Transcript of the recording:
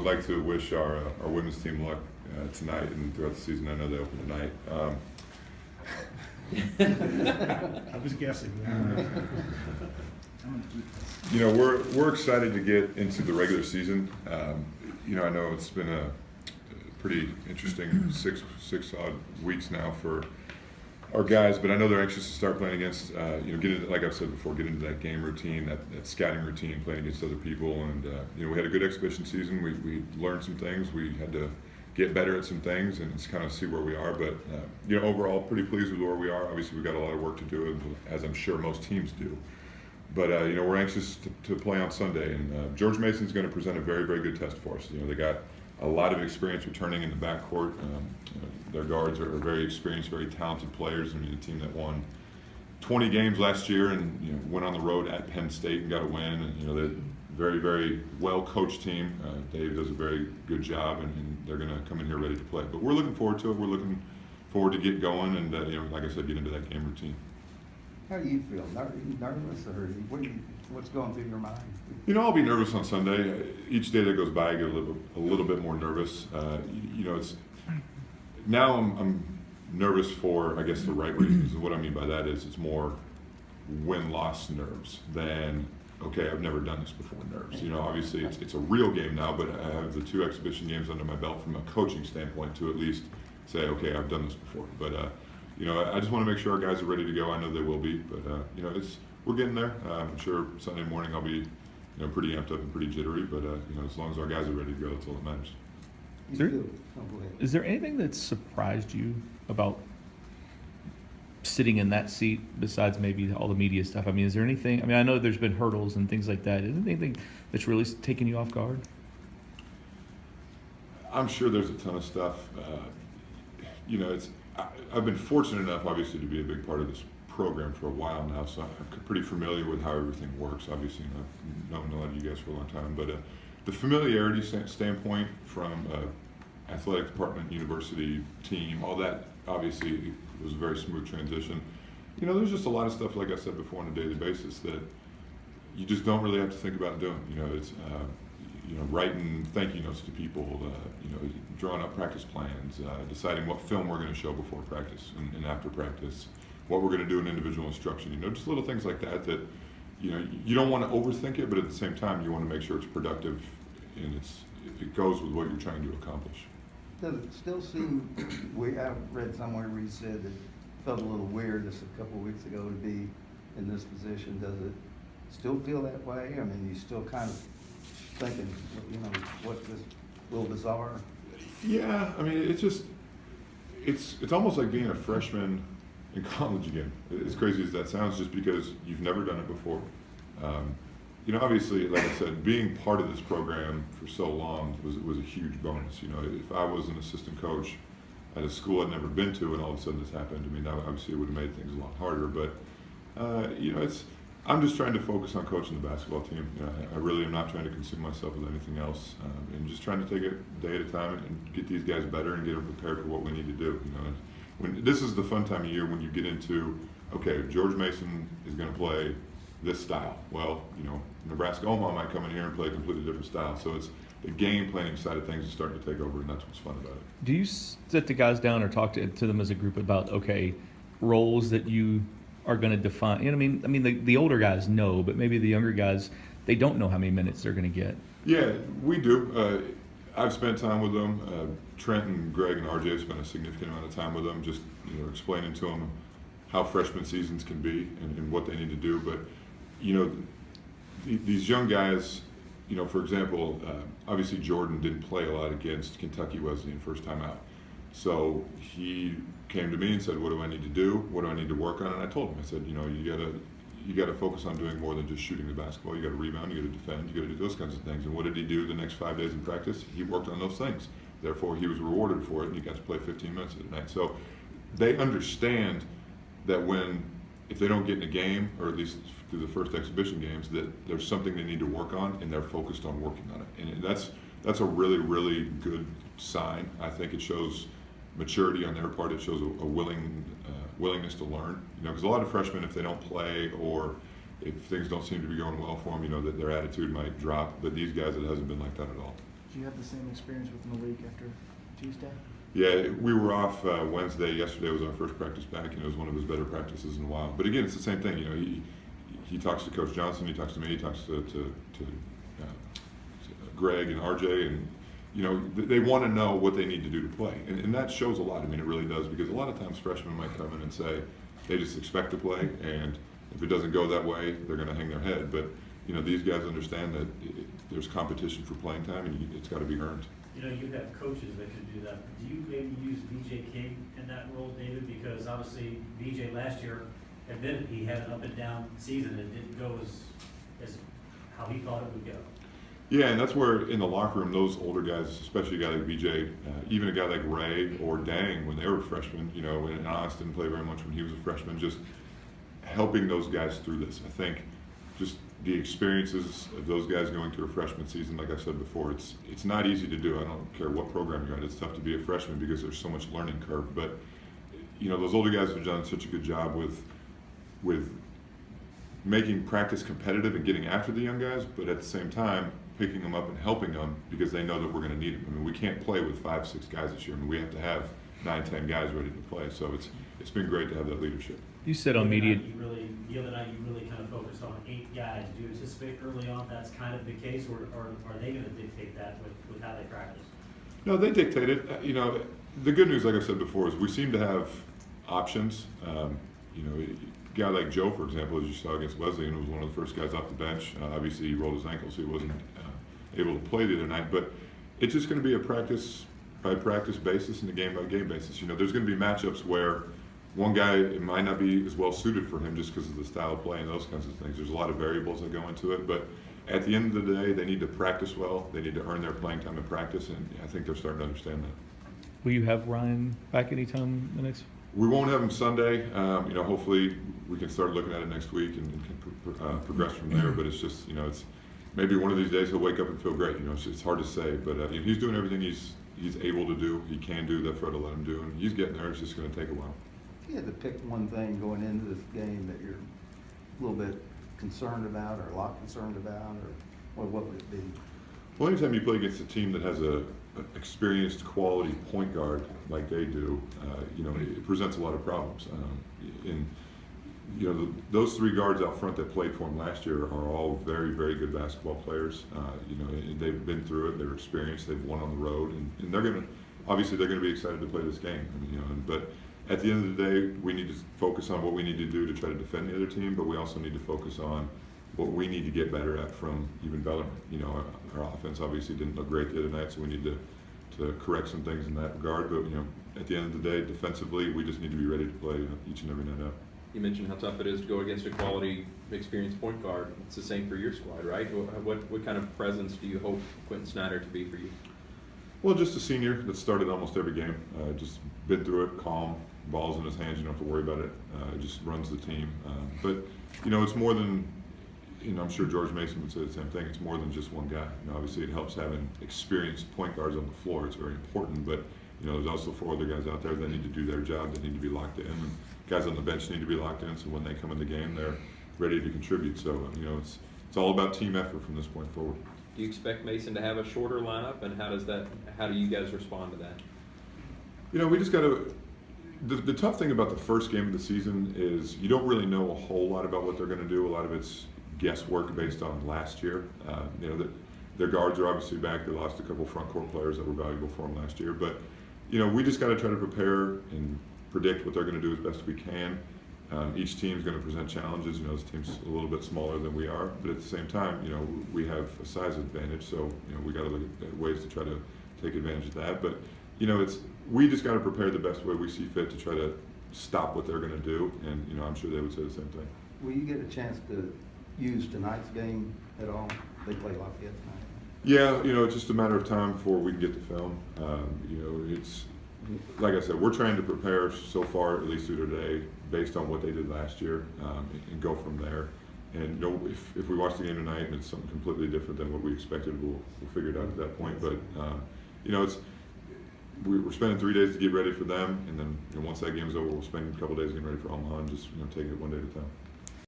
would like to wish our women's team luck tonight and throughout the season. I know they open tonight. I was guessing. You know, we're excited to get into the regular season. You know, I know it's been a pretty interesting six odd weeks now for our guys, but I know they're anxious to start playing against, you know, get into, like I've said before, get into that game routine, that scouting routine, playing against other people. And, you know, we had a good exhibition season. We learned some things. We had to get better at some things and just kind of see where we are. But, you know, overall, pretty pleased with where we are. Obviously, we've got a lot of work to do, as I'm sure most teams do. But, you know, we're anxious to play on Sunday. And George Mason's going to present a very, very good test for us. You know, they got a lot of experience returning in the backcourt. You know, their guards are very experienced, very talented players. I mean, a team that won 20 games last year and, you know, went on the road at Penn State and got a win. And, you know, they're very, very well-coached team. Dave does a very good job, and they're going to come in here ready to play. But we're looking forward to it. We're looking forward to get going and, you know, like I said, get into that game routine. How do you feel? Are you nervous, or what's going through your mind? You know, I'll be nervous on Sunday. Each day that goes by, I get a little bit more nervous. You know, now I'm nervous for, I guess, the right reasons. And what I mean by that is it's more win-loss nerves than, okay, I've never done this before nerves. You know, obviously it's a real game now, but I have the 2 exhibition games under my belt from a coaching standpoint to at least say, okay, I've done this before. But you know, I just want to make sure our guys are ready to go. I know they will be, but you know, we're getting there. I'm sure Sunday morning I'll be, you know, pretty amped up and pretty jittery. But you know, as long as our guys are ready to go, that's all that matters. Is there anything that surprised you about sitting in that seat besides maybe all the media stuff? I mean, is there anything? I mean, I know there's been hurdles and things like that. Is there anything that's really taken you off guard? I'm sure there's a ton of stuff. You know, I've been fortunate enough, obviously, to be a big part of this program for a while now, so I'm pretty familiar with how everything works. Obviously, I've known a lot of you guys for a long time, but the familiarity standpoint from athletic department, university, team, all that, obviously, was a very smooth transition. You know, there's just a lot of stuff, like I said before, on a daily basis that you just don't really have to think about doing. You know, it's you know, writing thank you notes to people, you know, drawing up practice plans, deciding what film we're going to show before practice and after practice, what we're going to do in individual instruction. You know, just little things like that that, you know, you don't want to overthink it, but at the same time, you want to make sure it's productive and it goes with what you're trying to accomplish. Does it still seem weird? I read somewhere where you said it felt a little weird just a couple of weeks ago to be in this position. Does it still feel that way? I mean, you still kind of thinking, you know, what's this little bizarre? Yeah, I mean, it's almost like being a freshman in college again. As crazy as that sounds, just because you've never done it before. You know, obviously, like I said, being part of this program for so long was a huge bonus. You know, if I was an assistant coach at a school I'd never been to, and all of a sudden this happened, I mean, that obviously it would have made things a lot harder. But you know, I'm just trying to focus on coaching the basketball team. You know, I really am not trying to consume myself with anything else, and just trying to take it day at a time and get these guys better and get them prepared for what we need to do. You know, when this is the fun time of year when you get into, okay, George Mason is going to play this style. Well, you know, Nebraska Omaha might come in here and play a completely different style. So it's the game planning side of things is starting to take over, and that's what's fun about it. Do you sit the guys down or talk to them as a group about, okay, roles that you are going to define? You know what I mean, the older guys know, but maybe the younger guys, they don't know how many minutes they're going to get. Yeah, we do. I've spent time with them. Trent and Greg and RJ have spent a significant amount of time with them, just, you know, explaining to them how freshman seasons can be and what they need to do. But, you know, these young guys, you know, for example, obviously Jordan didn't play a lot against Kentucky Wesleyan first time out. So he came to me and said, what do I need to do? What do I need to work on? And I told him, I said, you know, you gotta focus on doing more than just shooting the basketball. You gotta rebound, you gotta defend, you gotta do those kinds of things. And what did he do the next 5 days in practice? He worked on those things. Therefore, he was rewarded for it, and he got to play 15 minutes at night. So they understand that if they don't get in a game, or at least through the first exhibition games, that there's something they need to work on, and they're focused on working on it. And that's a really, really good sign. I think it shows maturity on their part. It shows a willingness to learn. You know, because a lot of freshmen, if they don't play or if things don't seem to be going well for them, you know, that their attitude might drop. But these guys, it hasn't been like that at all. Did you have the same experience with Malik after Tuesday? Yeah, we were off Wednesday. Yesterday was our first practice back, and it was one of his better practices in a while. But again, it's the same thing. You know, he talks to Coach Johnson, he talks to me, he talks to Greg and RJ, and you know, they want to know what they need to do to play, and that shows a lot. I mean, it really does, because a lot of times freshmen might come in and say they just expect to play, and if it doesn't go that way, they're going to hang their head. But you know, these guys understand that there's competition for playing time, and it's got to be earned. You know, you have coaches that can do that. Do you maybe use VJ King in that role, David? Because obviously VJ last year admitted he had an up and down season and didn't go as how he thought it would go. Yeah, and that's where in the locker room, those older guys, especially a guy like VJ, even a guy like Ray or Dang when they were freshmen, you know, and Austin didn't play very much when he was a freshman, just helping those guys through this. I think just the experiences of those guys going through a freshman season, like I said before, it's not easy to do. I don't care what program you're at. It's tough to be a freshman because there's so much learning curve. But you know, those older guys have done such a good job with making practice competitive and getting after the young guys, but at the same time picking them up and helping them because they know that we're going to need them. I mean, we can't play with 5-6 guys this year. I mean, we have to have 9-10 guys ready to play. So it's been great to have that leadership. You said on media. The other night you really kind of focused on 8 guys. Do you anticipate early on that's kind of the case, or are they going to dictate that with how they practice? No, they dictate it. You know, the good news, like I said before, is we seem to have options. You know, a guy like Joe, for example, as you saw against Wesleyan, was one of the first guys off the bench. Obviously, he rolled his ankle, so he wasn't able to play the other night. But it's just going to be a practice by practice basis and a game by game basis. You know, there's going to be matchups where one guy, it might not be as well suited for him just because of the style of play and those kinds of things. There's a lot of variables that go into it, but at the end of the day, they need to practice well. They need to earn their playing time in practice, and I think they're starting to understand that. Will you have Ryan back anytime the next? We won't have him Sunday. You know, hopefully we can start looking at it next week and can progress from there. But it's just, you know, it's maybe one of these days he'll wake up and feel great. You know, it's hard to say, but you know, he's doing everything he's able to do. He can do that. Fred will let him do, and he's getting there. It's just going to take a while. If you had to pick one thing going into this game that you're a little bit concerned about, or a lot concerned about, or what would it be? Well, anytime you play against a team that has a experienced, quality point guard like they do, you know, it presents a lot of problems. And you know, those 3 guards out front that played for him last year are all very, very good basketball players. You know, they've been through it. They're experienced. They've won on the road, and they're going to be excited to play this game. I mean, you know, but at the end of the day, we need to focus on what we need to do to try to defend the other team, but we also need to focus on what we need to get better at from even Bellarmine. You know, our offense obviously didn't look great the other night, so we need to correct some things in that regard. But you know, at the end of the day, defensively, we just need to be ready to play each and every night out. You mentioned how tough it is to go against a quality, experienced point guard. It's the same for your squad, right? What kind of presence do you hope Quentin Snyder to be for you? Well, just a senior that started almost every game. Just been through it, calm, balls in his hands. You don't have to worry about it. Just runs the team. But you know, it's more than. You know, I'm sure George Mason would say the same thing. It's more than just one guy. You know, obviously, it helps having experienced point guards on the floor. It's very important. But you know, there's also 4 other guys out there that need to do their job. They need to be locked in. And guys on the bench need to be locked in. So when they come in the game, they're ready to contribute. So you know, it's all about team effort from this point forward. Do you expect Mason to have a shorter lineup, and how do you guys respond to that? You know, we just got to. The tough thing about the first game of the season is you don't really know a whole lot about what they're going to do. A lot of it's guesswork based on last year. You know, their guards are obviously back. They lost a couple front court players that were valuable for them last year. But, you know, we just got to try to prepare and predict what they're going to do as best we can. Each team's going to present challenges. You know, this team's a little bit smaller than we are. But at the same time, you know, we have a size advantage. So, you know, we got to look at ways to try to take advantage of that. But, you know, we just got to prepare the best way we see fit to try to stop what they're going to do. And, you know, I'm sure they would say the same thing. Will you get a chance to use tonight's game at all? They play Lafayette tonight. Yeah, you know, it's just a matter of time before we can get the film. You know, it's like I said, we're trying to prepare so far, at least through today, based on what they did last year, and go from there. And you know, if we watch the game tonight and it's something completely different than what we expected, we'll figure it out at that point. But you know, we're spending 3 days to get ready for them, and then you know, once that game's over, we'll spend a couple days getting ready for Omaha and just taking it one day at a time.